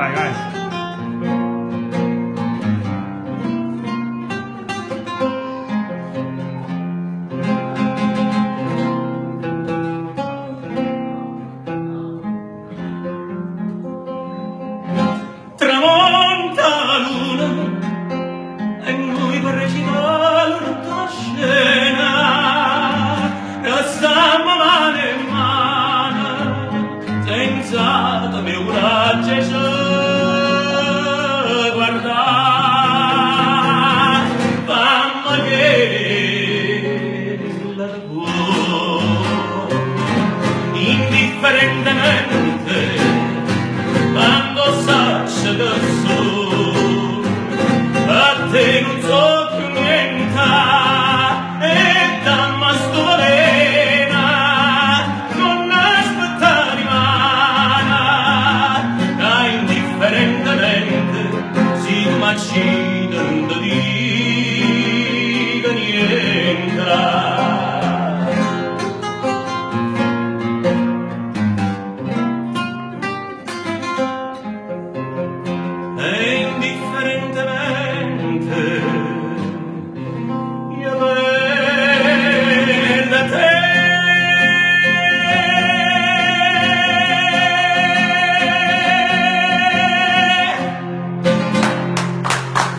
Vai, vai. Tramonta la luna e noi per recitare tutta scena e stiamo mano in mano senza teme una gesta guardare fammi che la tua indifferentemente quando saccia che so a te non so più niente e dammi sto valena non aspettare mana da indifferentemente si macina